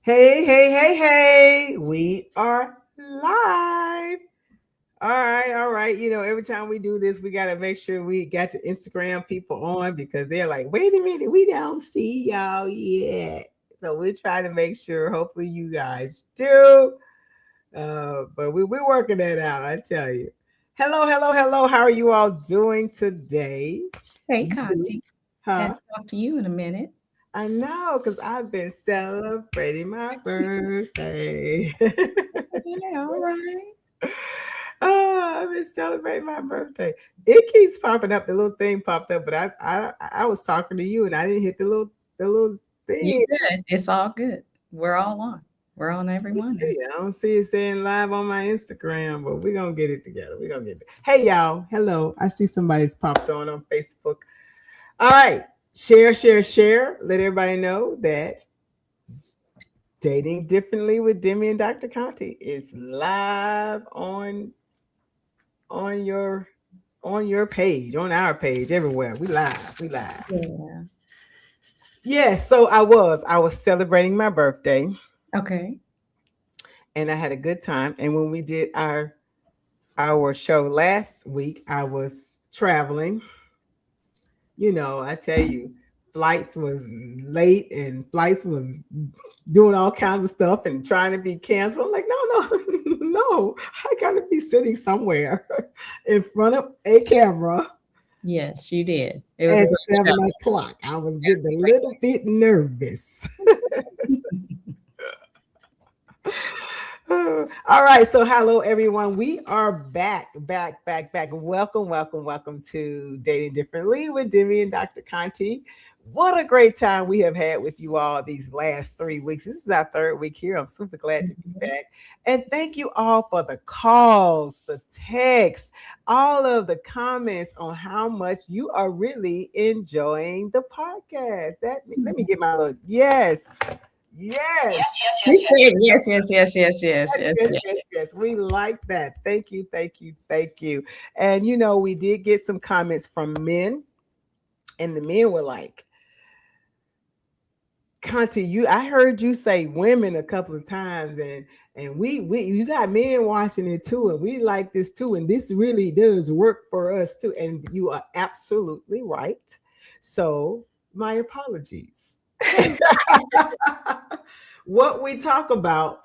Hey, hey, hey, hey. We are live. All right. Every time we do this, we got to make sure we got the Instagram people on because they're like, wait a minute, we don't see y'all yet. So we're trying to make sure, hopefully, you guys do. But we're working that out, I tell you. Hello, hello, hello. How are you all doing today? Hey, You, Conti. huh? Hadn't talked to you in a minute. I know, because I've been celebrating my birthday. Okay, all right. Oh, I've been celebrating my birthday. It keeps popping up. The little thing popped up, but I was talking to you and I didn't hit the little You thing. good. It's all good. We're all on. We're on every Let's Monday. see. I don't see it saying live on my Instagram, but we're gonna get it together. We're gonna get it. Hey y'all, hello. I see somebody's popped on Facebook. All right. Share, share, share. Let everybody know that Dating Differently with Demi and Dr. Conti is live on your page, on our page, everywhere. We live. We live. Yeah. Yes, so I was celebrating my birthday Okay. and I had a good time. And when we did our show last week, I was traveling. I tell you, flights was late and flights was doing all kinds of stuff and trying to be canceled. I'm like, no, no, no. I gotta be sitting somewhere in front of a camera Yes, you did. It was a at great 7 o'clock. I was getting a little bit nervous. show. All right, so hello everyone. We are back, back, back, back. Welcome, welcome, welcome to Dating Differently with Demi and Dr. Conti. What a great time we have had with you all these last 3 weeks. This is our third week here. I'm super glad to be Mhm. back. And thank you all for the calls, the texts, all of the comments on how much you are really enjoying the podcast. Let me get my little yes. Yes. He said yes, yes, yes, yes, yes, Yes, yes, yes, yes. yes, yes. We like that. Thank you, thank you, thank you. And we did get some comments from men, and the men were like, Conti, I heard you say women a couple of times, and we you got men watching it too, and we like this too, and this really does work for us too. And you are absolutely right. So my apologies. What we talk about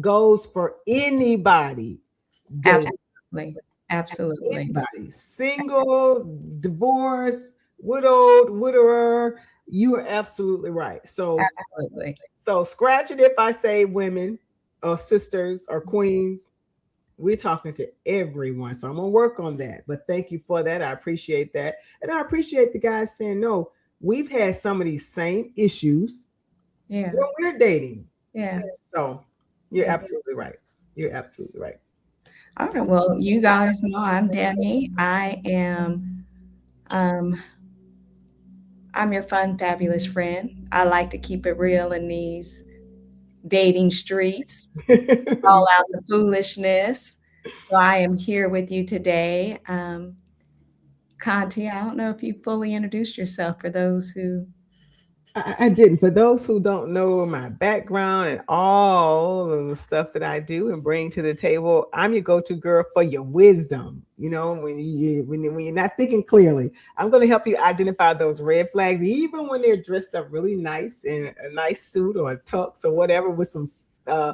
goes for anybody dating. Absolutely. Absolutely. Anybody, single, divorced, widowed, widower, you are absolutely right. Absolutely. So scratch it if I say women or sisters or queens. We're talking to everyone. So I'm gonna work on that. But thank you for that. I appreciate that. And I appreciate the guys saying no, we've had some of these same issues Yeah. when we're dating. Yeah. So you're Yeah. absolutely right. You're absolutely right. All right. Well, you guys know I'm Demi. Um I'm your fun, fabulous friend. I like to keep it real in these dating streets. Call out the foolishness. So I am here with you today. Conti, I don't know if you fully introduced yourself for those who. I didn't. For those who don't know my background and all of the stuff that I do and bring to the table, I'm your go-to girl for your wisdom. When you're not thinking clearly, I'm going to help you identify those red flags, even when they're dressed up really nice in a nice suit or a tux or whatever with some uh,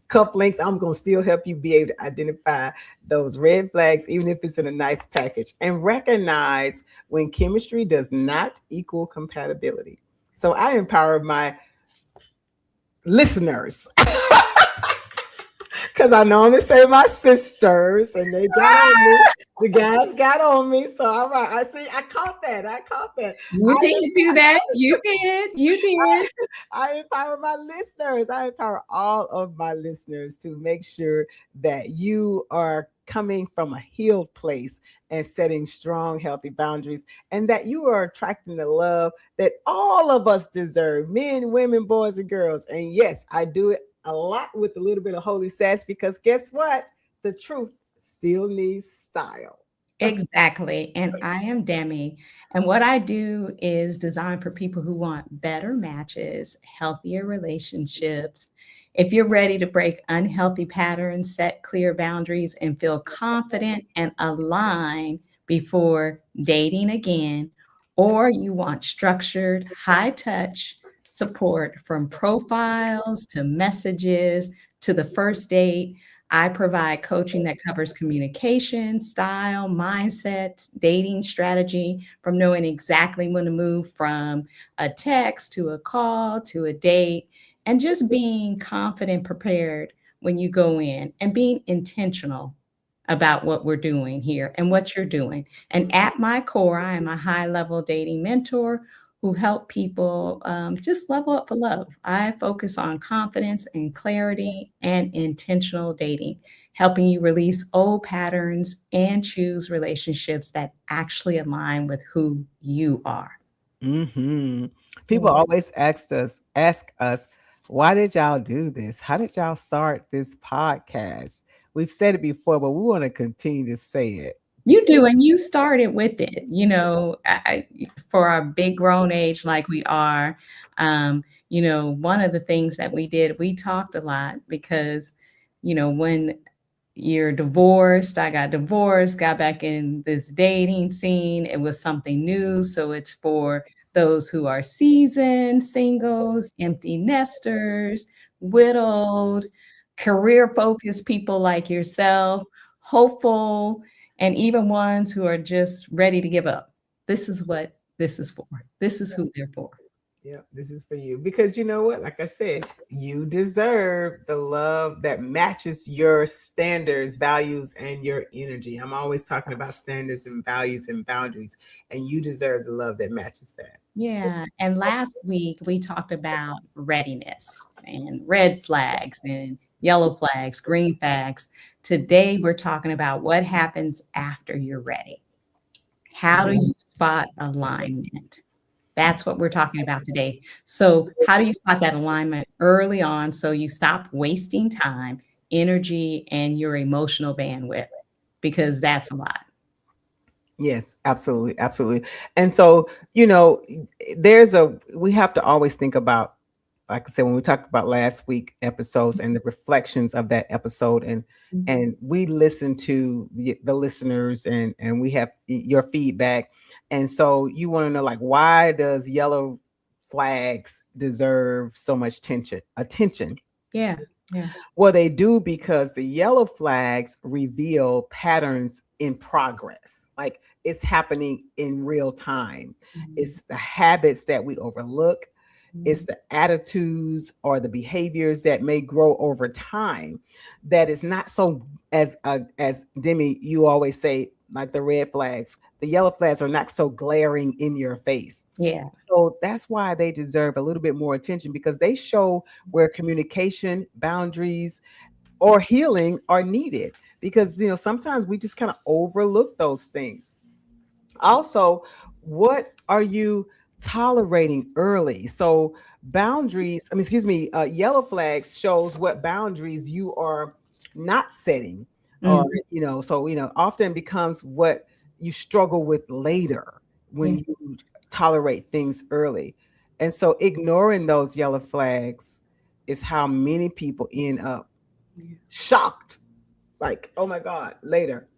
cuff links. I'm going to still help you be able to identify those red flags, even if it's in a nice package, and recognize when chemistry does not equal compatibility. So I empower my listeners because I normally say my sisters, and they got on me. The guys got on me. So all right, I see. I caught that. I caught that. You did do that. You did. You did. I empower my listeners. I empower all of my listeners to make sure that you are coming from a healed place and setting strong, healthy boundaries, and that you are attracting the love that all of us deserve, men, women, boys, and girls. And yes, I do it a lot with a little bit of holy sass because guess what? The truth still needs style. Exactly. And I am Demi. And what I do is design for people who want better matches, healthier relationships. If you're ready to break unhealthy patterns, set clear boundaries, and feel confident and aligned before dating again, or you want structured, high touch support from profiles to messages to the first date, I provide coaching that covers communication, style, mindset, dating strategy, from knowing exactly when to move from a text to a call to a date, and just being confident, prepared when you go in, and being intentional about what we're doing here and what you're doing. And at my core, I am a high level dating mentor who help people just level up for love. I focus on confidence and clarity and intentional dating, helping you release old patterns and choose relationships that actually align with who you are. Hmm. People Yeah. always ask us, why did y'all do this? How did y'all start this podcast? We've said it before, but we want to continue to say it You because do, and you started with it, for our big grown age like we are. One of the things that we did, we talked a lot because, when you're divorced, I got divorced, got back in this dating scene. It was something new. So it's for those who are seasoned, singles, empty nesters, widowed, career focused people like yourself, hopeful, and even ones who are just ready to give up. This is what this is for. This is who they're for. yeah, this is for you. Because you know what? Like I said, you deserve the love that matches your standards, values, and your energy. I'm always talking about standards and values and boundaries, and you deserve the love that matches that. Yeah. And last week we talked about readiness and red flags and yellow flags, green flags. Today we're talking about what happens after you're ready. How do you spot alignment? That's what we're talking about today. So, how do you spot that alignment early on so you stop wasting time, energy, and your emotional bandwidth? Because that's a lot. Yes, absolutely, absolutely. And so, we have to always think about, like I said, when we talked about last week episodes and the reflections of that episode, and Mhm. and we listen to the listeners, and we have your feedback. And so you want to know, like, why does yellow flags deserve so much attention? Yeah. Yeah. Well, they do, because the yellow flags reveal patterns in progress. Like, it's happening in real time. Mhm. It's the habits that we overlook. It's Mhm. the attitudes or the behaviors that may grow over time. That is not so, as Demi, you always say, like the red flags. The yellow flags are not so glaring in your face. Yeah. So that's why they deserve a little bit more attention, because they show where communication, boundaries, or healing are needed. Because sometimes we just kind of overlook those things. Also, what are you tolerating early? So boundaries, I mean, excuse me, yellow flags shows what boundaries you are not setting, or Mhm. so often becomes what you struggle with later when Yeah. you tolerate things early. And so ignoring those yellow flags is how many people end up Yeah. shocked, like, oh my God, later,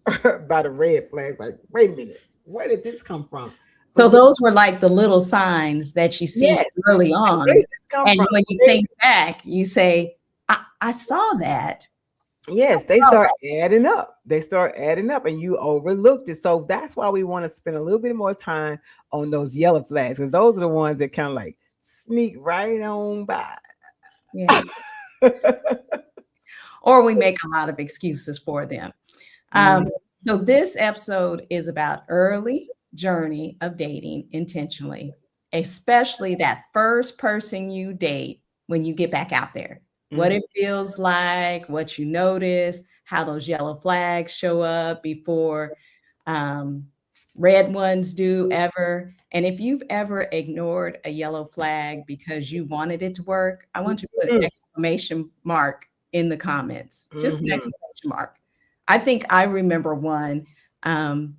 by the red flags. Like, wait a minute, where did this come from? So But those were like the little signs that you see yes, early like, where on. did this come And from? when you Where- think back, you say, I saw that. yes, they Oh, start adding up. They start adding up, and you overlooked it. So that's why we want to spend a little bit more time on those yellow flags, because those are the ones that kind of like sneak right on by. yeah. Or we make a lot of excuses for them. Um, Mhm. so this episode is about early journey of dating intentionally, especially that first person you date when you get back out there. What Mhm. it feels like, what you notice, how those yellow flags show up before um, red ones do ever. And if you've ever ignored a yellow flag because you wanted it to work, I want you to put an Mhm. exclamation mark in the comments, just an Mhm. exclamation mark. I think I remember one. Um,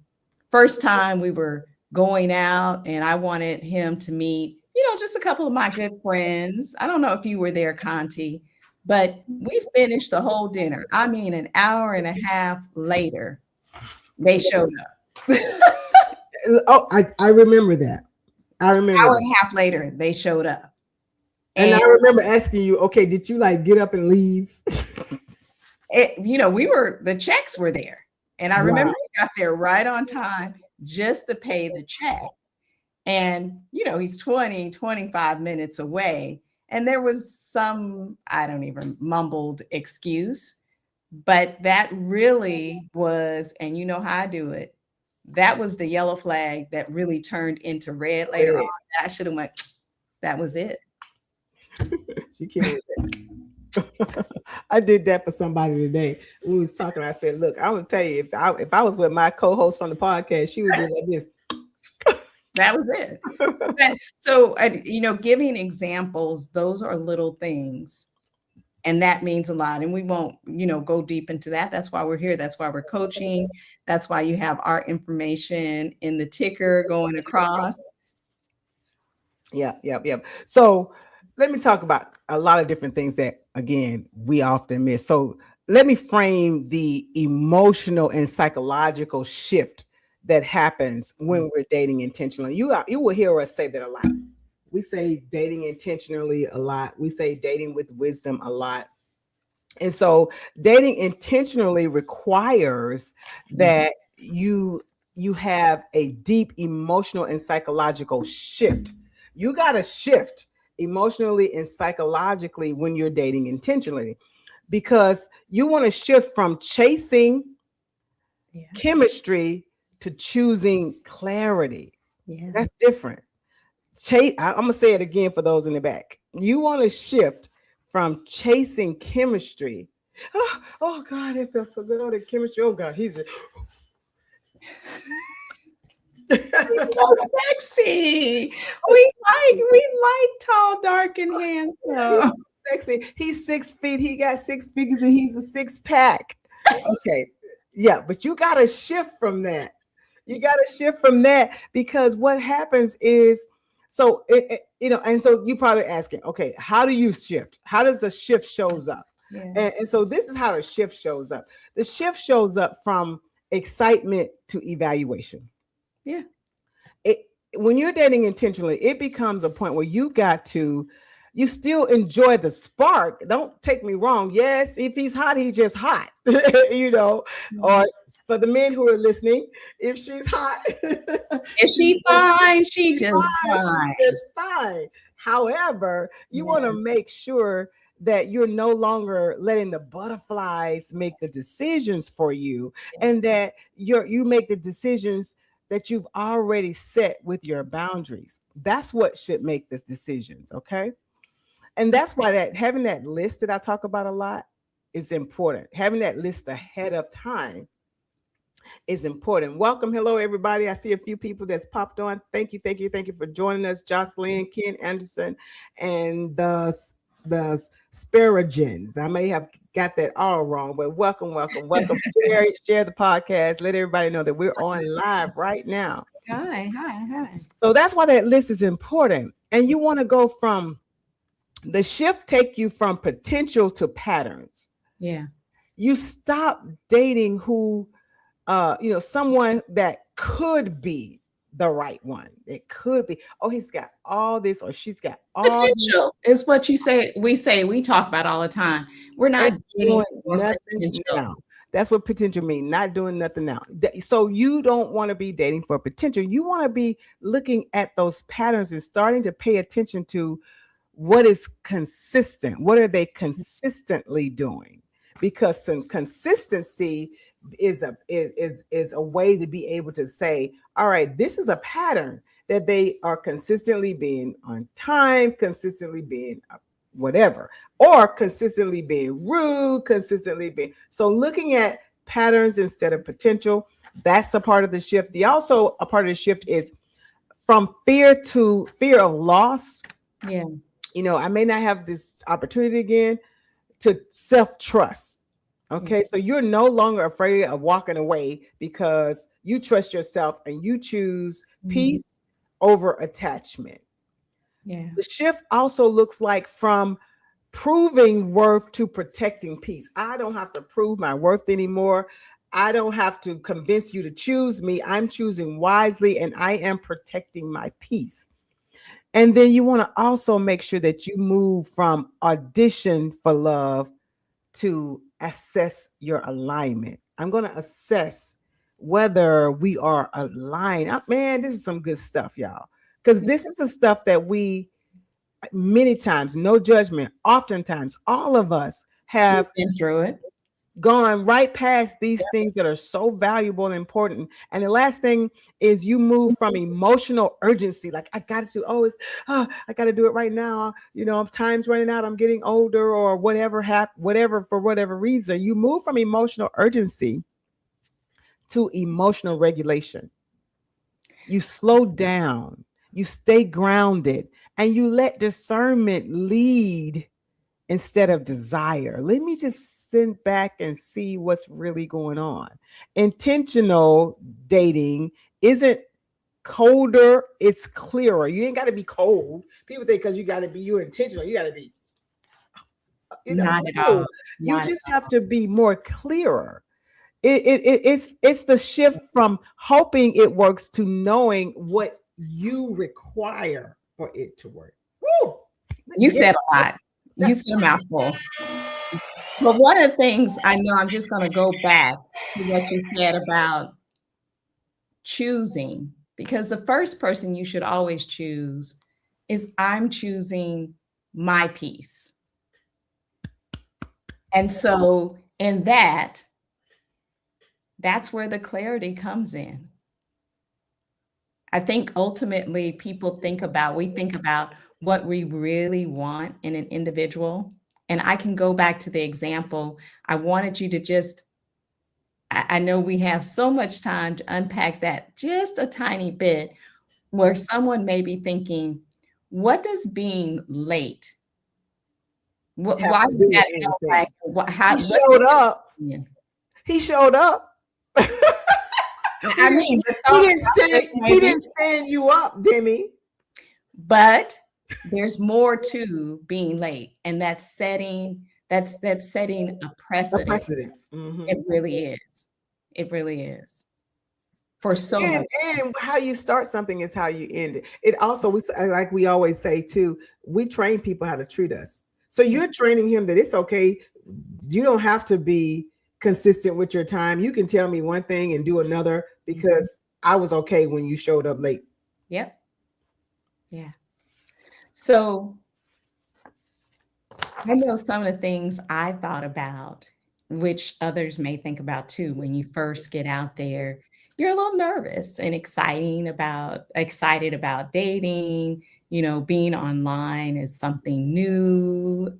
first time we were going out and I wanted him to meet, just a couple of my good friends. I don't know if you were there, Conti, but we finished the whole dinner. I mean, an hour and a half later, they showed up. Oh, I remember that. I remember Hour that. and a half later, they showed up. And I remember asking you, okay, did you like get up and leave? The checks were there. And I remember Wow. we got there right on time just to pay the check. And, he's 20, 25 minutes away. And there was some, I don't even mumbled excuse, but that really was, and you know how I do it. That was the yellow flag that really turned into red later on. I should have went, that was it. She killed it. I did that for somebody today. We was talking. I said, "Look, I'm gonna tell you, if I was with my co-host from the podcast, she would be like this." That was it. So, giving examples, those are little things, and that means a lot. And we won't, go deep into that. That's why we're here. That's why we're coaching. That's why you have our information in the ticker going across. Yeah. So let me talk about a lot of different things that, again, we often miss. So let me frame the emotional and psychological shift that happens when we're dating intentionally. You will hear us say that a lot. We say dating intentionally a lot. We say dating with wisdom a lot. And so dating intentionally requires that you have a deep emotional and psychological shift. You got to shift emotionally and psychologically when you're dating intentionally, because you want to shift from chasing chemistry to choosing clarity. Yeah. That's different. I'm going to say it again for those in the back. You want to shift from chasing chemistry. Oh God, it feels so good. Oh, the chemistry. Oh God, he's so sexy. We like tall, dark, and handsome. Sexy. He's 6 feet. He got 6 figures, and he's a 6-pack. Okay, yeah, but you got to shift from that. You got to shift from that, because what happens is, so and so you probably asking, okay, how do you shift? How does the shift shows up? Yeah. And so this is how the shift shows up. The shift shows up from excitement to evaluation. Yeah. When you're dating intentionally, it becomes a point where you still enjoy the spark. Don't take me wrong. Yes, if he's hot, he's just hot, or for the men who are listening, if she's hot, if she's fine, she just fine. She is fine. However, you want to make sure that you're no longer letting the butterflies make the decisions for you, and that you make the decisions that you've already set with your boundaries. That's what should make the decisions, okay? And that's why having that list that I talk about a lot is important. Having that list ahead of time is important. Welcome. Hello, everybody. I see a few people that's popped on. Thank you for joining us. Jocelyn, Ken Anderson, and the Sparagens. I may have got that all wrong, but welcome. Share the podcast. Let everybody know that we're on live right now. Hi. So that's why that list is important. And you want to go from the shift, take you from potential to patterns. Yeah. You stop dating someone that could be the right one. It could be, oh, he's got all this, or she's got all potential. Is what you say. We talk about all the time. We're not doing nothing now. That's what potential means. Not doing nothing now. So you don't want to be dating for potential. You want to be looking at those patterns and starting to pay attention to what is consistent. What are they consistently doing? Because some consistency is a way to be able to say, all right, this is a pattern that they are consistently being on time, consistently being whatever, or consistently being rude, consistently being. So looking at patterns instead of potential, that's a part of the shift. Also a part of the shift is from fear of loss. Yeah. I may not have this opportunity again, to self-trust. Okay, so you're no longer afraid of walking away because you trust yourself and you choose Mhm. peace over attachment. Yeah. The shift also looks like from proving worth to protecting peace. I don't have to prove my worth anymore. I don't have to convince you to choose me. I'm choosing wisely and I am protecting my peace. And then you want to also make sure that you move from audition for love to assess your alignment. I'm going to assess whether we are aligned. Man, this is some good stuff, y'all. Because this is the stuff that we many times, no judgment, oftentimes, all of us We've have been through it. gone right past these things that are so valuable and important. And the last thing is you move from emotional urgency, like I got to do, I got to do it right now. Time's running out. I'm getting older, or whatever whatever for whatever reason. You move from emotional urgency to emotional regulation. You slow down. You stay grounded, and you let discernment lead instead of desire. Let me just sit back and see what's really going on. Intentional dating isn't colder, it's clearer. You ain't got to be cold. People think because you're intentional, you got to be, Not at no. all. You Not at just have to be more clearer. It's the shift from hoping it works to knowing what you require for it to work. Woo! You said a lot. You said a mouthful. But one of the things I know, I'm just going to go back to what you said about choosing, because the first person you should always choose is I'm choosing my peace. And so in that's where the clarity comes in. I think ultimately we think about what we really want in an individual. And I can go back to the example. I wanted you to just, I know we have so much time to unpack that just a tiny bit, where someone may be thinking, what does being late, Have why to does do with that anything. He what showed up. does He showed up. I mean, the He thought didn't process stand. may He be, didn't stand you up, Demi. but there's more to being late, and that's setting a A precedent. precedence. It really is. It really is for so And much. and how you start something is how you end it. It also, like we always say too, we train people how to treat us. So you're training him that it's okay. You don't have to be consistent with your time. You can tell me one thing and do another because I was okay when you showed up late. Yep. Yeah. So I know some of the things I thought about, which others may think about too, when you first get out there, you're a little nervous and excited about dating, being online is something new.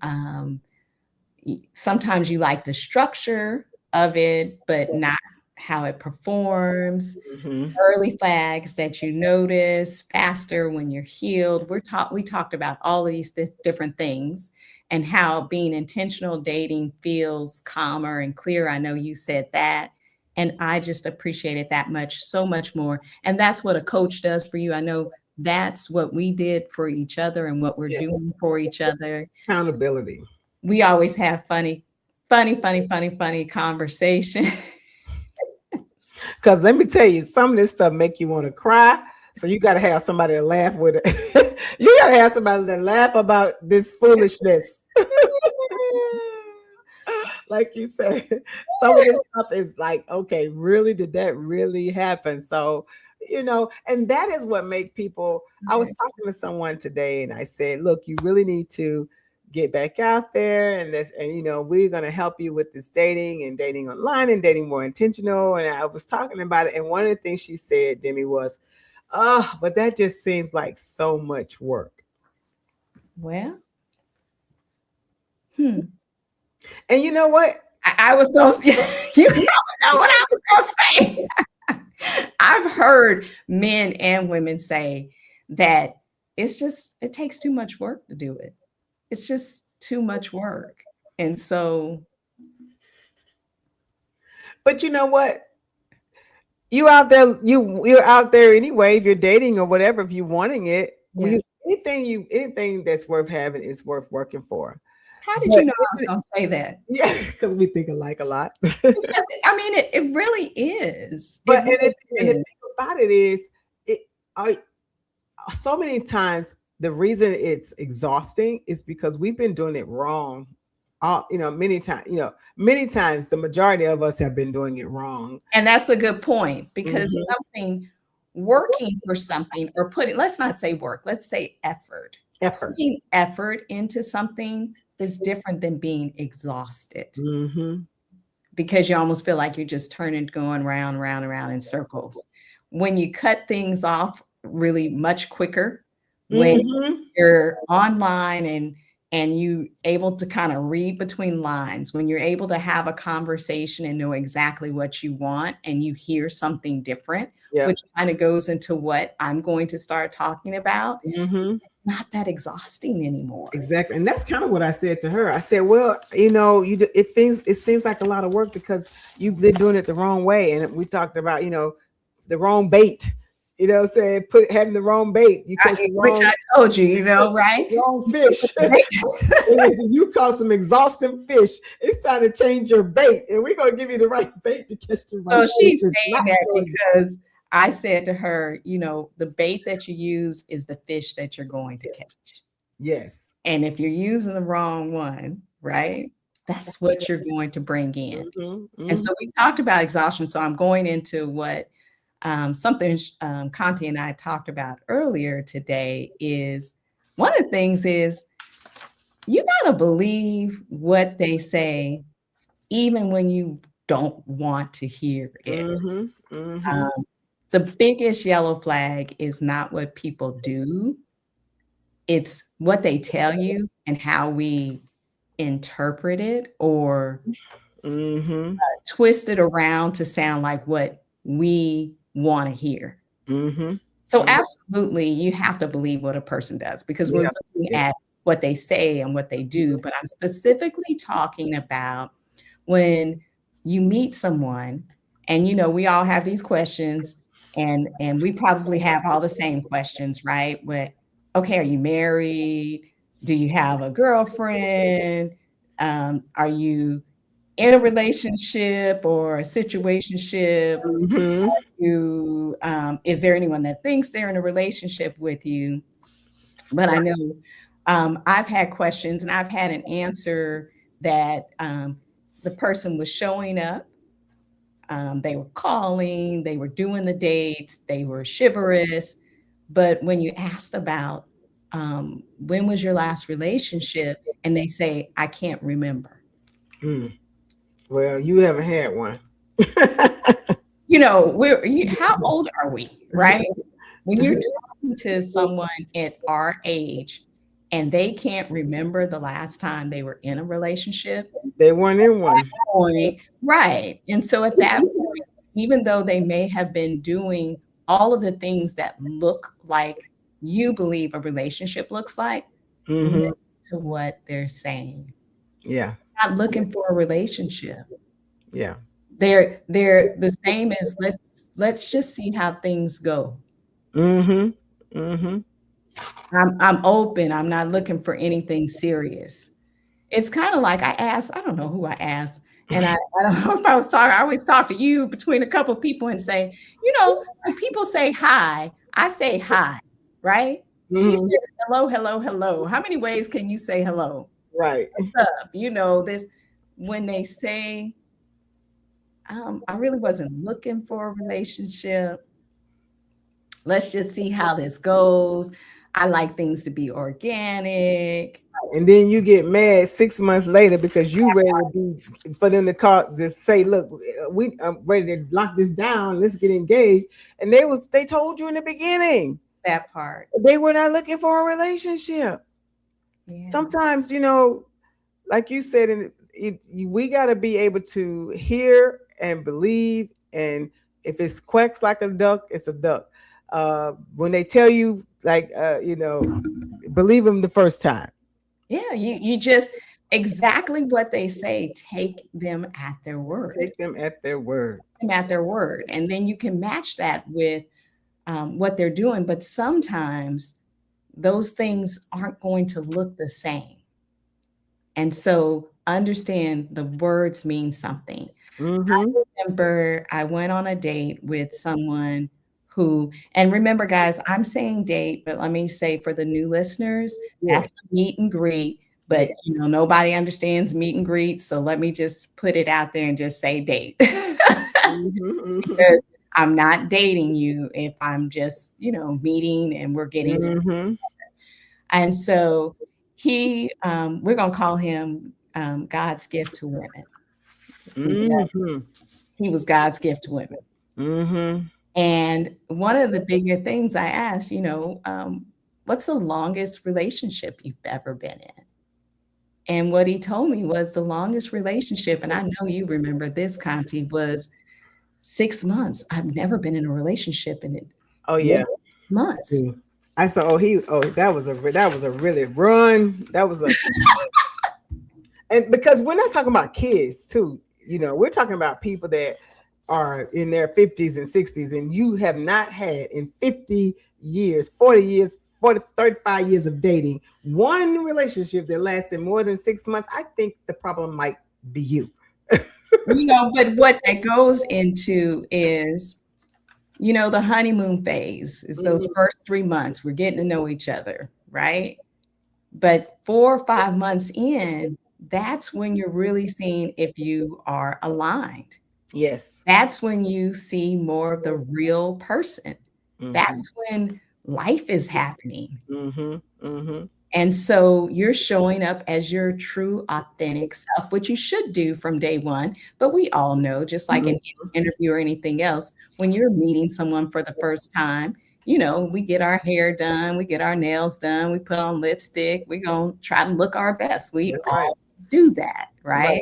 Sometimes you like the structure of it, but not how it performs. Mhm. Early flags that you notice faster when you're healed. We talked about all of these different things and how being intentional dating feels calmer and clearer. I know you said that. And I just appreciated that so much more. And that's what a coach does for you. I know that's what we did for each other and what we're Yes. doing for each other. Accountability. We always have funny conversation. Because let me tell you, some of this stuff make you want to cry. So you got to have somebody to laugh with it. You got to have somebody to laugh about this foolishness. Like you said, some of this stuff is like, okay, really, did that really happen? So, and that is what make people. I was talking to someone today, and I said, look, you really need to get back out there, and we're gonna help you with this dating and dating online and dating more intentional. And I was talking about it, and one of the things she said, Demi, was, "Oh, but that just seems like so much work." Well, And you know what? I was going to, you know what I was going to say. I've heard men and women say that it takes too much work to do it. It's just too much work. And so But you know what? You out there, you're out there anyway. If you're dating or whatever, if you're wanting it, Yeah. anything that's worth having is worth working for. How did But you know I was going to say that? yeah, because we think alike a lot. Because, I mean, it really is. It But really and the thing is. about it is, it I so many times the reason it's exhausting is because we've been doing it wrong. Many times the majority of us have been doing it wrong. And that's a good point because Mhm. something working for something or putting, let's not say work, let's say effort. Effort. Putting effort into something is different than being exhausted Hmm. because you almost feel like you're just turning, going round, round, and round in circles. When you cut things off really much quicker, when Hmm. you're online and you able to kind of read between lines, when you're able to have a conversation and know exactly what you want and you hear something different, Yep. which kind of goes into what I'm going to start talking about, Hmm. not that exhausting anymore. Exactly, and that's kind of what I said to her. I said, "Well, it seems like a lot of work because you've been doing it the wrong way." And we talked about, the wrong bait. Saying put having the wrong bait. You catch the Which I told you, right? wrong fish. You caught some exhausting fish. It's time to change your bait, and we're gonna give you the right bait to catch the right So fish. she's It's saying not that so because I said to her, the bait that you use is the fish that you're going to catch. yes. And if you're using the wrong one, right, that's what you're going to bring in. Hmm. And Hmm. so we talked about exhaustion. So I'm going into what something Conti and I talked about earlier today is one of the things is you got to believe what they say, even when you don't want to hear it. Hmm. Hmm. Um, the biggest yellow flag is not what people do, it's what they tell you and how we interpret it or Hmm. twist it around to sound like what we want to hear. Hmm. So absolutely, you have to believe what a person does because we're Yeah. looking Yeah. at what they say and what they do. But I'm specifically talking about when you meet someone and we all have these questions and we probably have all the same questions, right? But okay, are you married? Do you have a girlfriend? Are you in a relationship or a situationship? Hmm. You is there anyone that thinks they're in a relationship with you? But I know I've had questions and I've had an answer that the person was showing up, they were calling, they were doing the dates, they were chivalrous. But when you asked about when was your last relationship, and they say, I can't remember. Mm. Well, you haven't had one. How old are we, right? When you're talking to someone at our age and they can't remember the last time they were in a relationship, They weren't in one. point, right? And so at that point, even though they may have been doing all of the things that look like you believe a relationship looks like, listen Hmm. to what they're saying. Yeah. Not looking for a relationship. Yeah. They're the same as let's just see how things go. Hmm. Hmm. I'm open. I'm not looking for anything serious. It's kind of like I don't know who I asked, and I don't know if I was talking. I always talk to you between a couple of people and say, when people say hi, I say hi, right? She Hmm. says hello, hello, hello. How many ways can you say hello? Right. What's up? This when they say, I really wasn't looking for a relationship. Let's just see how this goes. I like things to be organic. And then you get mad 6 months later because you ready to be for them to call to say, look, I'm ready to lock this down. Let's get engaged. And they told you in the beginning That part. they were not looking for a relationship. Yeah. Sometimes, like you said, we got to be able to hear and believe. And if it's quacks like a duck, it's a duck. When they tell you, like, believe them the first time. Yeah, you just exactly what they say. Take them at their word. Take them at their word. Them at their word, and then you can match that with what they're doing. But sometimes those things aren't going to look the same. And so understand the words mean something. Mm-hmm. I remember I went on a date with someone who, and remember, guys, I'm saying date, but let me say for the new listeners, Yes. that's a meet and greet. But Yes. nobody understands meet and greet, so let me just put it out there and just say date. Mm-hmm. Because I'm not dating you if I'm just, meeting and we're getting to. Mm-hmm. And so we're gonna call him God's gift to women, because Mm-hmm. he was God's gift to women. Mm-hmm. And one of the bigger things I asked, what's the longest relationship you've ever been in? And what he told me was the longest relationship, and I know you remember this, Conti, was 6 months. I've never been in a relationship in it Oh more yeah. than 6 months. I saw. That was a really run. That was a and because we're not talking about kids too. We're talking about people that are in their 50s and 60s, and you have not had in 50 years, 40 years, 40, 35 years of dating, one relationship that lasted more than 6 months. I think the problem might be you. But what that goes into is, the honeymoon phase is those Mhm. first 3 months. We're getting to know each other, right? But 4 or 5 months in, that's when you're really seeing if you are aligned. Yes. That's when you see more of the real person. Mm-hmm. That's when life is happening. Mm-hmm. Mm-hmm. And so you're showing up as your true, authentic self, which you should do from day one. But we all know, just like in any interview or anything else, when you're meeting someone for the first time, we get our hair done, we get our nails done, we put on lipstick, we're going to try to look our best. We That's right. all do that, Right. right?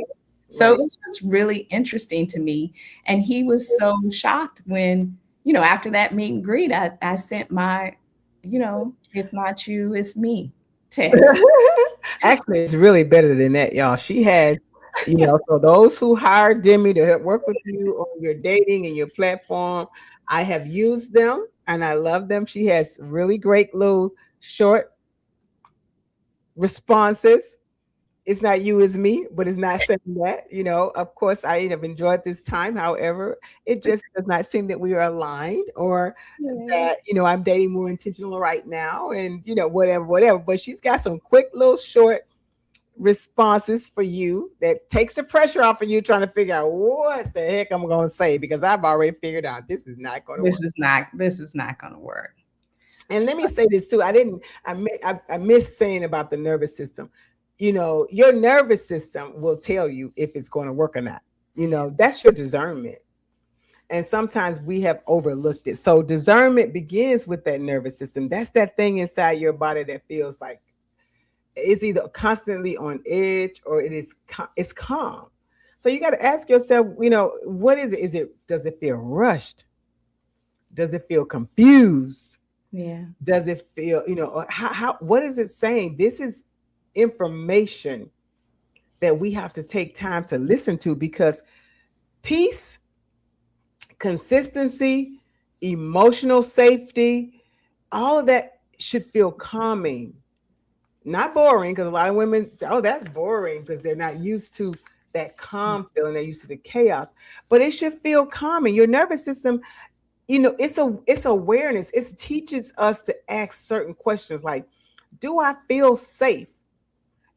So Right. it was just really interesting to me. And he was so shocked when, after that meet and greet, I sent my, it's not you, it's me text. Actually, it's really better than that, y'all. She has, so those who hired Demi to help work with you on your dating and your platform, I have used them and I love them. She has really great little short responses. It's not you, it's me, but it's not saying that. Of course, I have enjoyed this time. However, it just does not seem that we are aligned or Yeah. that, I'm dating more intentional right now and, whatever, whatever. But she's got some quick little short responses for you that takes the pressure off of you trying to figure out what the heck I'm going to say because I've already figured out this is not going to work. This is not going to work. And let me say this too. I missed saying about the nervous system. Your nervous system will tell you if it's going to work or not. That's your discernment. And sometimes we have overlooked it. So discernment begins with that nervous system. That's that thing inside your body that feels like it's either constantly on edge or it's calm. So you got to ask yourself, what is it? Does it feel rushed? Does it feel confused? Yeah. Does it feel, what is it saying? This is information that we have to take time to listen to because peace, consistency, emotional safety, all of that should feel calming, not boring. Because a lot of women, oh, that's boring because they're not used to that calm feeling. They're used to the chaos, but it should feel calming. Your nervous system, it's awareness. It teaches us to ask certain questions like, do I feel safe?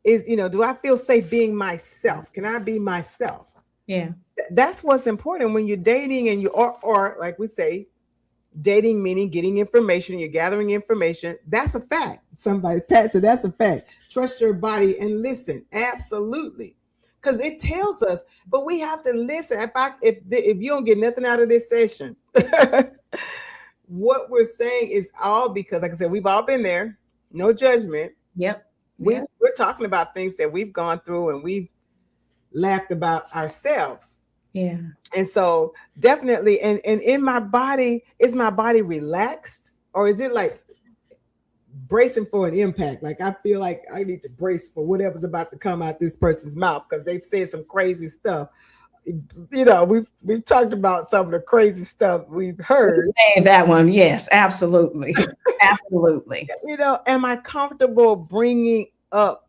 Do I feel safe being myself? Can I be myself? Yeah. That's what's important when you're dating and or like we say, dating meaning getting information, you're gathering information. That's a fact. Pat said that's a fact. Trust your body and listen. Absolutely. Because it tells us, but we have to listen. If you don't get nothing out of this session, what we're saying is all because, like I said, we've all been there. No judgment. Yep. We're talking about things that we've gone through and we've laughed about ourselves. Yeah. And so definitely, and in my body, is my body relaxed or is it like bracing for an impact. Like I feel like I need to brace for whatever's about to come out this person's mouth because they've said some crazy stuff. You know, we've talked about some of the crazy stuff we've heard. That one, yes, absolutely, absolutely. You know, am I comfortable bringing up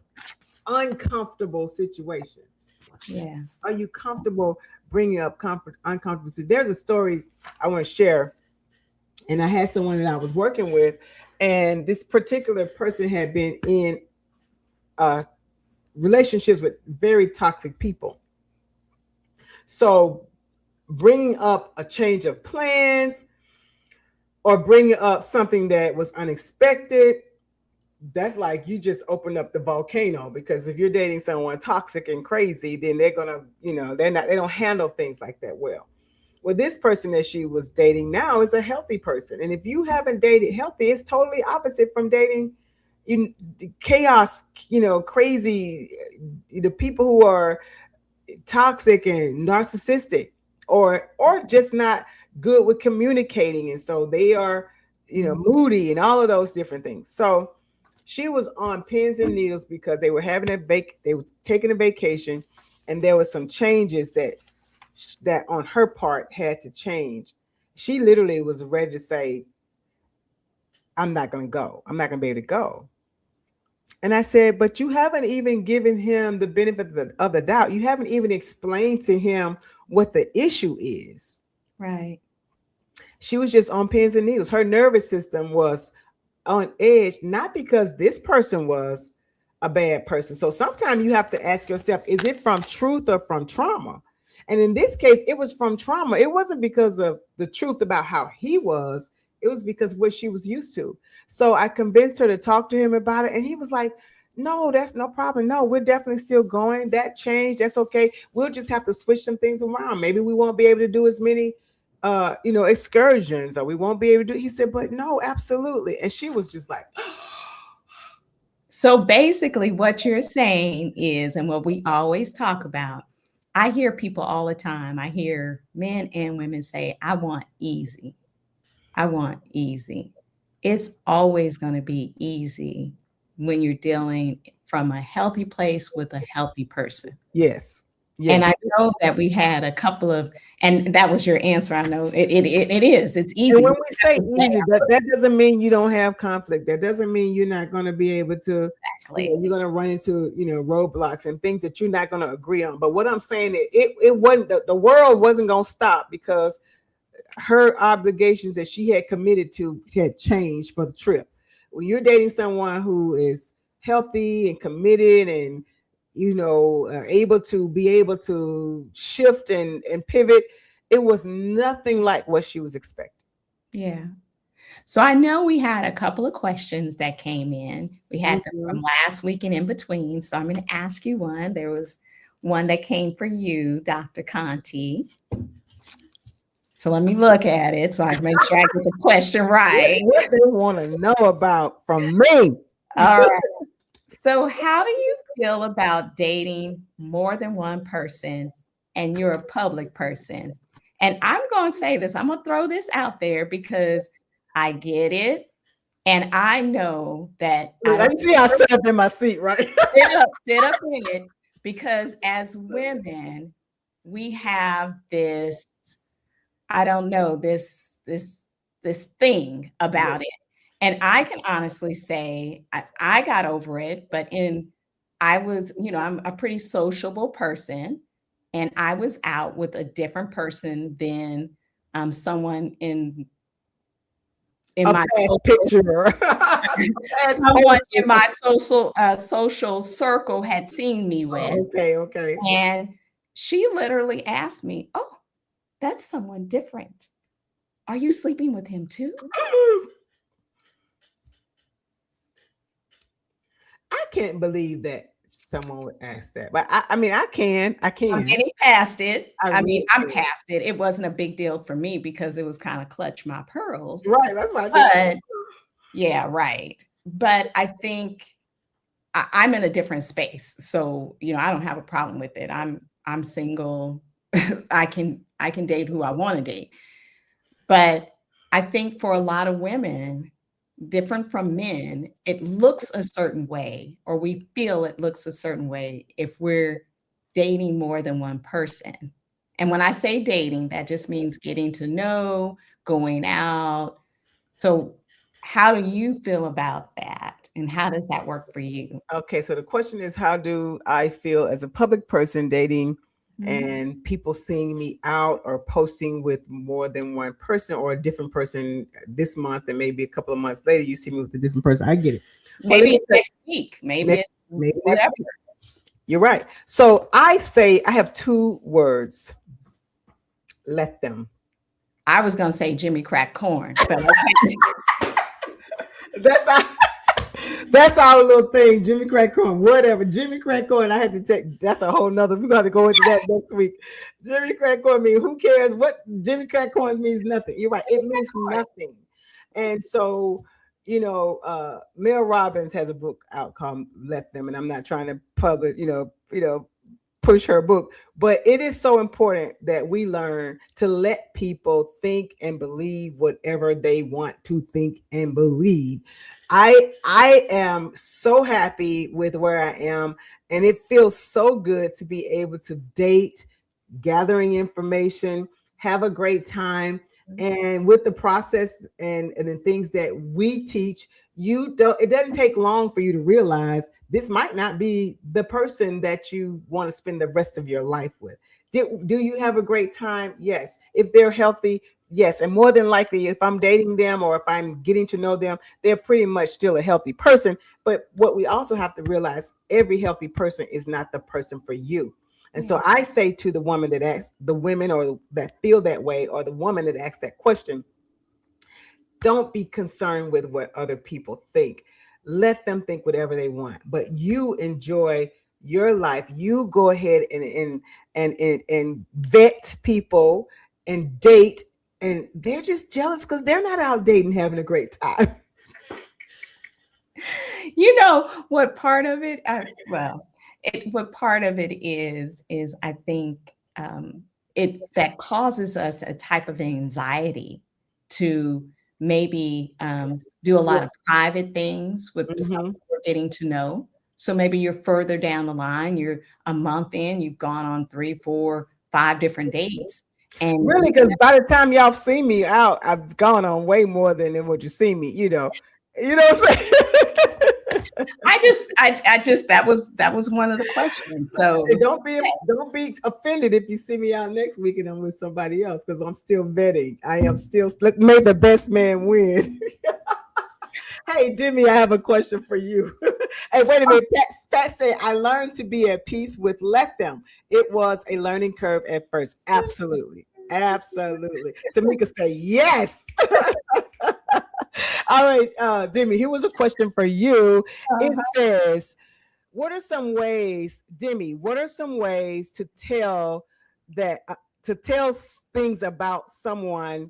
uncomfortable situations? Yeah. Are you comfortable bringing up uncomfortable? So there's a story I want to share, and I had someone that I was working with, and this particular person had been in relationships with very toxic people. So bringing up a change of plans or bringing up something that was unexpected, that's like you just opened up the volcano, because if you're dating someone toxic and crazy, then they're gonna, you know, they don't handle things like that well. Well, this person that she was dating now is a healthy person, and if you haven't dated healthy, it's totally opposite from dating chaos, you know, crazy, the people who are toxic and narcissistic, or just not good with communicating, and so they are, you know, moody and all of those different things. So she was on pins and needles because they were having they were taking a vacation, and there was some changes that on her part had to change. She literally was ready to say, I'm not going to go. I'm not going to be able to go. And I said, but you haven't even given him the benefit of the doubt. You haven't even explained to him what the issue is. Right. She was just on pins and needles. Her nervous system was on edge, not because this person was a bad person. So sometimes you have to ask yourself, is it from truth or from trauma? And in this case, it was from trauma. It wasn't because of the truth about how he was. It was because of what she was used to. So I convinced her to talk to him about it. And he was like, no, that's no problem. No, we're definitely still going. That changed. That's okay. We'll just have to switch some things around. Maybe we won't be able to do as many excursions, or we won't be able to do. He said, but no, absolutely. And she was just like, so basically what you're saying is, and what we always talk about, I hear people all the time. I hear men and women say, I want easy. I want easy. It's always going to be easy when you're dealing from a healthy place with a healthy person. yes. And Yes. I know that we had a couple of, and that was your answer. I know it is. It's easy. And when we say easy, that doesn't mean you don't have conflict. That doesn't mean you're not going to be able to, Exactly. you're going to run into, roadblocks and things that you're not going to agree on. But what I'm saying is it wasn't, the world wasn't going to stop because her obligations that she had committed to had changed for the trip. When you're dating someone who is healthy and committed and able to shift and pivot, it was nothing like what she was expecting. Yeah. So I know we had a couple of questions that came in. We had them from last week and in between. So I'm going to ask you one. There was one that came for you, Dr. Conti. So let me look at it so I can make sure I get the question right. What they want to know about from me. All right. So how do you feel about dating more than one person and you're a public person? And I'm going to say this, I'm going to throw this out there because I get it. And I know that I see I sat up in my seat, right? sit up in it, because as women, we have this, I don't know, this thing about it. And I can honestly say I got over it, but I was, I'm a pretty sociable person, and I was out with a different person than someone in my picture. Someone in my social circle had seen me with. Okay. And she literally asked me, "Oh, that's someone different. Are you sleeping with him too?" I can't believe that someone would ask that, but I can. I'm getting past it. I'm past it. It wasn't a big deal for me because it was kind of clutch my pearls. Right. That's why I just said. Yeah, right. But I think I'm in a different space. So, I don't have a problem with it. I'm single. I can date who I want to date. But I think for a lot of women, different from men, it looks a certain way, or we feel it looks a certain way if we're dating more than one person. And when I say dating, that just means getting to know, going out. So, how do you feel about that? And how does that work for you? Okay, so the question is, how do I feel as a public person dating Mhm. and people seeing me out or posting with more than one person or a different person this month, and maybe a couple of months later you see me with a different person? I get it. Well, let Maybe me it's say next week, maybe next, it's maybe next whatever. week. You're right. So I say I have two words: let them. I was gonna say Jimmy crack corn, but okay. That's our that's our little thing, Jimmy Crack Corn, whatever. Jimmy Crack Corn, I had to take that's a whole nother. We're gonna go into that next week. Jimmy Crack Corn means who cares what Jimmy Crack Corn means nothing. You're right, it means nothing. And so, Mel Robbins has a book out called Let Them, and I'm not trying to publish, push her book, but it is so important that we learn to let people think and believe whatever they want to think and believe. I am so happy with where I am, and it feels so good to be able to date, gathering information, have a great time. And with the process and the things that we teach, it doesn't take long for you to realize this might not be the person that you want to spend the rest of your life with. Do you have a great time? Yes. If they're healthy, yes. And more than likely, if I'm dating them or if I'm getting to know them, they're pretty much still a healthy person. But what we also have to realize, every healthy person is not the person for you. And so I say to the woman that asks, the women or that feel that way, or the woman that asks that question, don't be concerned with what other people think. Let them think whatever they want, but you enjoy your life. You go ahead and vet people and date, and they're just jealous because they're not out dating having a great time. You know what part of it? What part of it is I think it that causes us a type of anxiety to maybe do a lot Yeah. of private things with someone Hmm. we're getting to know. So maybe you're further down the line. You're a month in. You've gone on 3, 4, 5 different dates, and Really, because by the time y'all see me out, I've gone on way more than what you see me. You know what I'm saying? I just that was one of the questions. So Hey, don't be offended if you see me out next week and I'm with somebody else, because I'm still vetting. I am still may the best man win. Hey, Demi, I have a question for you. Hey, wait a minute. Pat said, I learned to be at peace with let them. It was a learning curve at first. Absolutely. Absolutely. Tamika said, yes. All right, Demi, here was a question for you. It uh-huh. says, what are some ways, Demi, what are some ways that to tell things about someone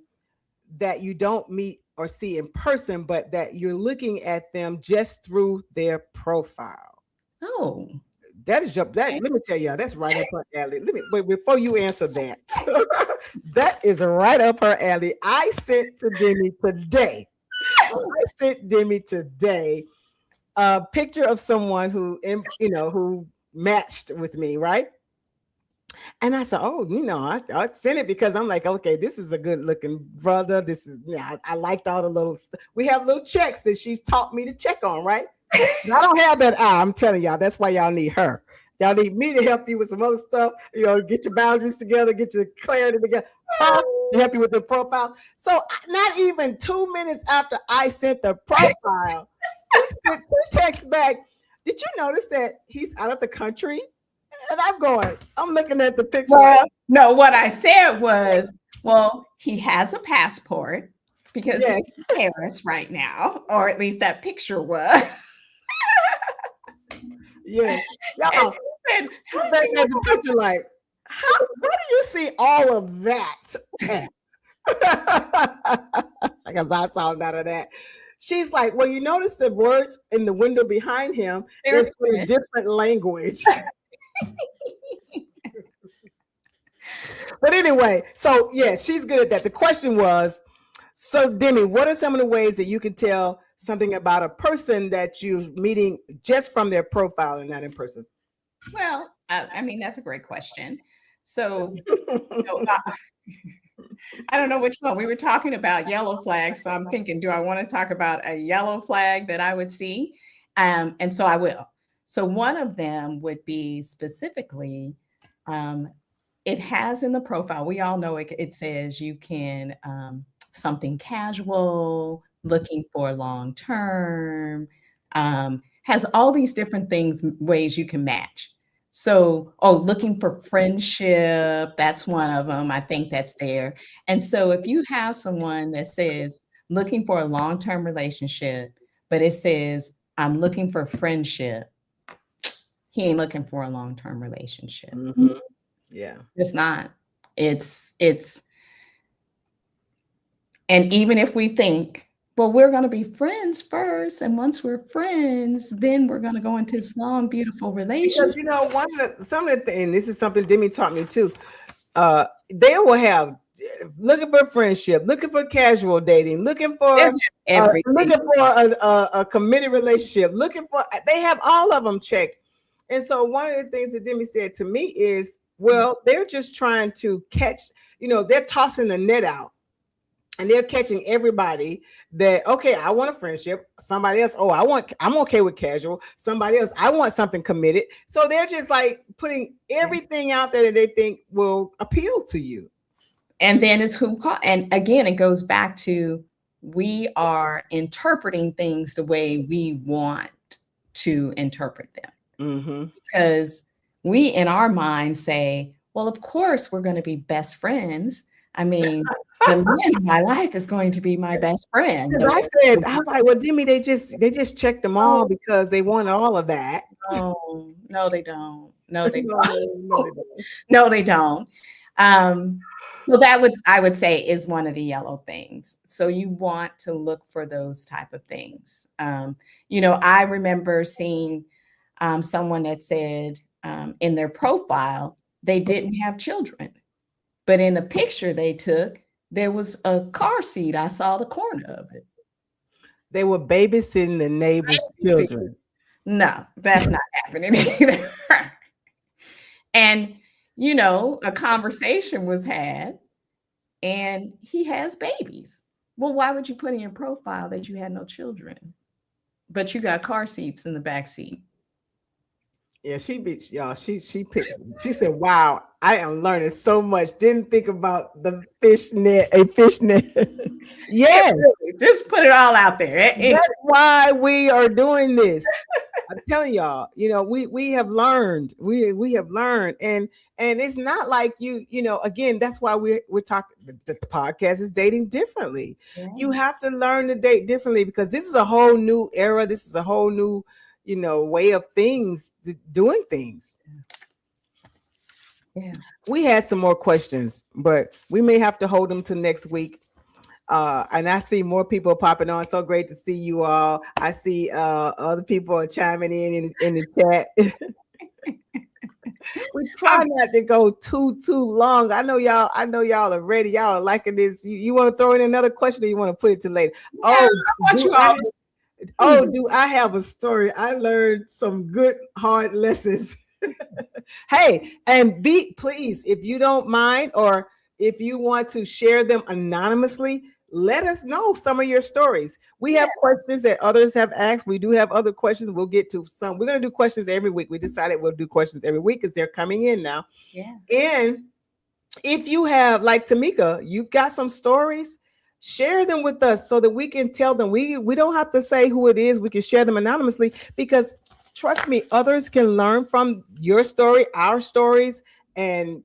that you don't meet or see in person, but that you're looking at them just through their profile? Oh, That is that. okay. Let me tell y'all, that's right up her alley. But before you answer that, that is right up her alley. I sent Demi today a picture of someone who matched with me, right? And I said, oh, I sent it because I'm like, okay, this is a good looking brother. This is, I liked all the we have little checks that she's taught me to check on, right? And I don't have that eye. I'm telling y'all, that's why y'all need her. Y'all need me to help you with some other stuff, get your boundaries together, get your clarity together, her to help you with the profile. So not even 2 minutes after I sent the profile, he texts back, did you notice that he's out of the country? And I'm looking at the picture like, Well, no, what I said was, well, he has a passport because he's yes, in Paris right now, or at least that picture was. yes. And Y'all, she said, I'm how do looking you at the picture like, where do you see all of that at? Because I saw none of that. She's like, well, you notice the words in the window behind him they're is in a French? different language. But anyway, so yes, she's good at that. The question was, so Demi, what are some of the ways that you can tell something about a person that you're meeting just from their profile and not in person? Well, I mean, that's a great question. So, so I don't know which one. We were talking about yellow flags, so I'm thinking, do I want to talk about a yellow flag that I would see? And so I will. So one of them would be specifically, um, it has in the profile. We all know it says you can something casual, looking for long term, has all these different things, ways you can match. So, oh, looking for friendship, that's one of them. I think that's there. And so if you have someone that says looking for a long-term relationship, but it says, I'm looking for friendship, he ain't looking for a long-term relationship. Mm-hmm. Yeah. It's not. It's and even if we think, well, we're going to be friends first, and once we're friends, then we're going to go into this long, beautiful relationship. Because some of the things, this is something Demi taught me too. They will have looking for friendship, looking for casual dating, looking for a committed relationship, they have all of them checked. And so one of the things that Demi said to me is, well, they're just trying to catch, they're tossing the net out. And they're catching everybody that, okay, I want a friendship. Somebody else, I'm okay with casual. Somebody else, I want something committed. So they're just like putting everything out there that they think will appeal to you. And then it's and again, it goes back to, we are interpreting things the way we want to interpret them. Mm-hmm. Because we in our mind say, well, of course we're going to be best friends. I mean, the man in my life is going to be my best friend. I was like, well, Demi, they just checked them all because they want all of that. No, they don't. No, they don't. No, they don't. So I would say is one of the yellow things. So you want to look for those type of things. I remember seeing someone that said in their profile, they didn't have children. But in the picture they took, there was a car seat. I saw the corner of it. They were babysitting the neighbor's children. No, that's not happening either. And, a conversation was had, and he has babies. Well, why would you put in your profile that you had no children, but you got car seats in the back seat? Yeah, she said, wow, I am learning so much. Didn't think about a fishnet. Yes. Just put it all out there. That's why we are doing this. I'm telling y'all, we have learned. We have learned. And it's not like again, that's why we're talking, the podcast is dating differently. Yeah. You have to learn to date differently, because this is a whole new era. This is a whole new way of doing things. Yeah. We had some more questions, but we may have to hold them to next week. And I see more people popping on. So great to see you all. I see other people are chiming in the chat. We try not to go too long. I know y'all are ready. Y'all are liking this. You want to throw in another question, or you want to put it to later? Yeah, do I have a story? I learned some good hard lessons. Hey, and please, if you don't mind, or if you want to share them anonymously, let us know some of your stories. We have questions that others have asked. We do have other questions. We'll get to some. We're going to do questions every week. We decided we'll do questions every week because they're coming in now. Yeah. And if you have, like Tamika, you've got some stories, share them with us so that we can tell them. We don't have to say who it is. We can share them anonymously, because trust me, others can learn from your story, our stories, and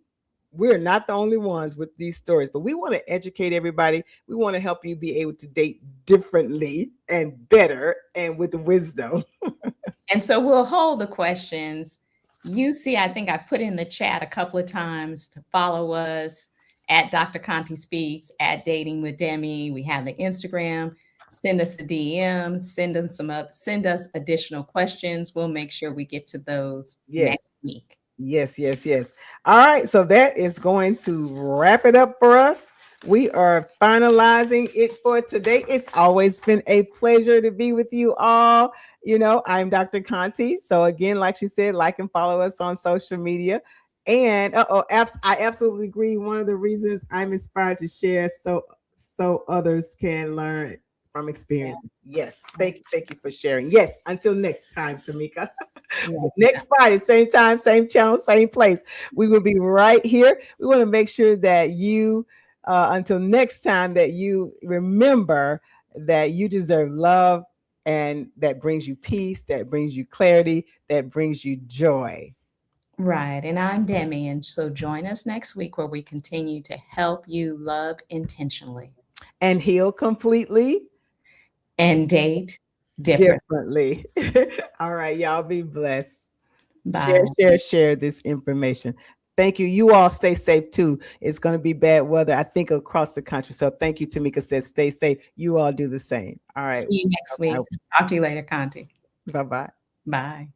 we're not the only ones with these stories. But we want to educate everybody. We want to help you be able to date differently and better and with wisdom. And so we'll hold the questions. You see, I think I put in the chat a couple of times to follow us at Dr. Conti Speaks, at Dating with Demi. We have the Instagram. Send us a DM. Send us additional questions. We'll make sure we get to those next week. Yes. All right. So that is going to wrap it up for us. we are finalizing it for today. It's always been a pleasure to be with you all. You know, I'm Dr. Conti. So again, like she said, like and follow us on social media. And I absolutely agree. One of the reasons I'm inspired to share so others can learn from experiences. Yes. Thank you for sharing. Yes. Until next time, Tamika. Next Friday, same time, same channel, same place. We will be right here. We want to make sure that you, until next time, that you remember that you deserve love, and that brings you peace, that brings you clarity, that brings you joy. Right. And I'm Demi. And so join us next week where we continue to help you love intentionally And heal completely and date differently. All right, y'all be blessed. Bye. Share this information. Thank you. You all stay safe too. It's going to be bad weather, I think, across the country. So thank you. Tamika says stay safe. You all do the same. All right. See you next week. Talk to you later, Conti. Bye-bye. Bye.